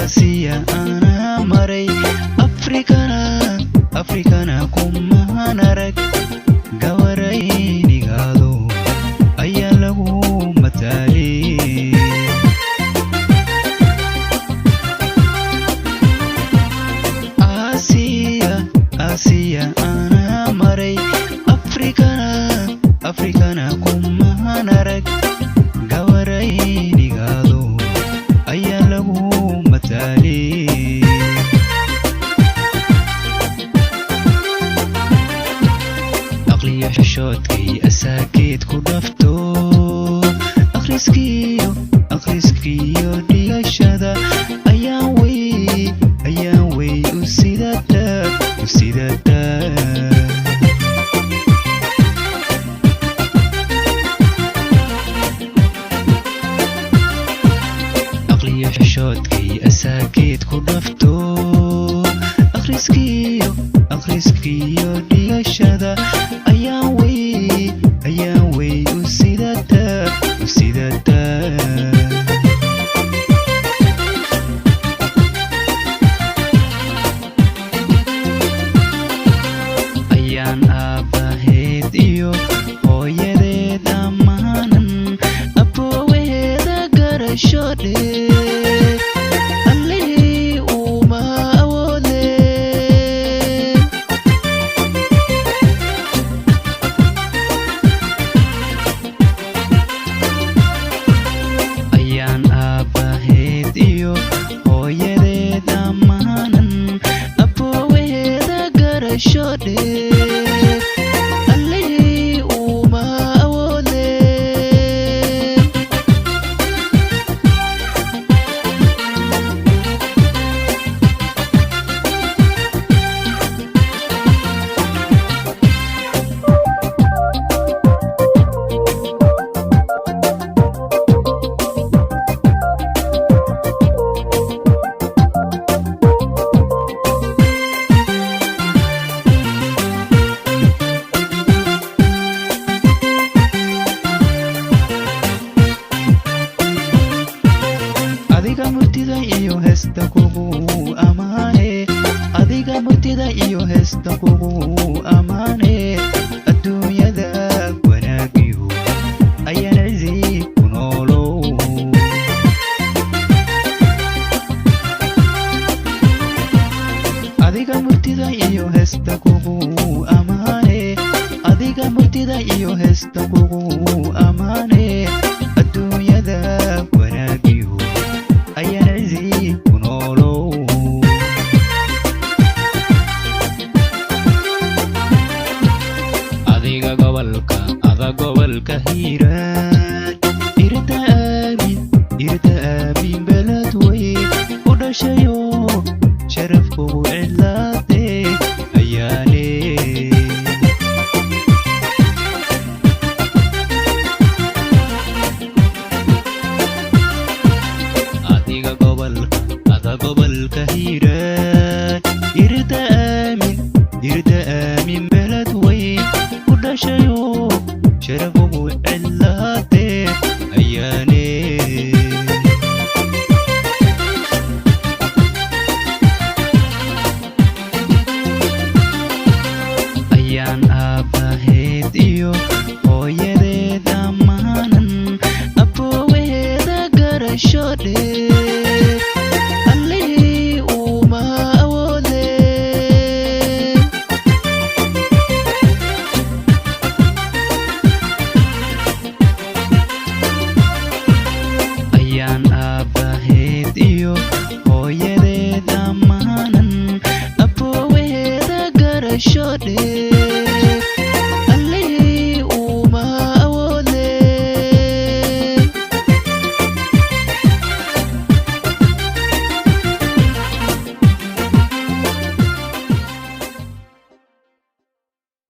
Aasiya ana maray Afrikana kumaan arag gawaraynigaado ayaa lagu mataalay Aasiya ana maray Afrikana kumaan arag gawaraynigaado ayaa lagu mataalay aqliyo xishoodkay asaageed ku dhafto akhriskiyo dhigashada ayaan wey u sidata aqliyo xishoodkay asaageed ku dhafto akhriskiyo dhigashada ayaan wey u sidata ayaan aabbaheed iyo hooyadeed ammaanan abooweeda garasho dheer allihii uma awoodeen ayaan aabbaheed iyo hooyadeed ammaanan abooweeda garasho dheer allihii uma awoodeen adiga murtida iyo heesta kugu amaane adduunyada wanaagiyo ayaan cizi ku noolow adiga murtida iyo heesta kugu amaane adduunyada wanaagiyo ayaan cizi ku noolow adiga gobolka hiiraan irta aamin beled weyn u dhashayo sharaf kugu cidlaatee ayaane adiga gobolka hiiraan irta aamin beled weyn u dhashayo sharaf kugu cidlaatee ayaane ayaan aabbaheed iyo hooyadeed ammaanan abooweeda garasho dheer allihii uma awoodeen ayaan aabbaheed iyo hooyadeed ammaanan abooweeda garasho dheer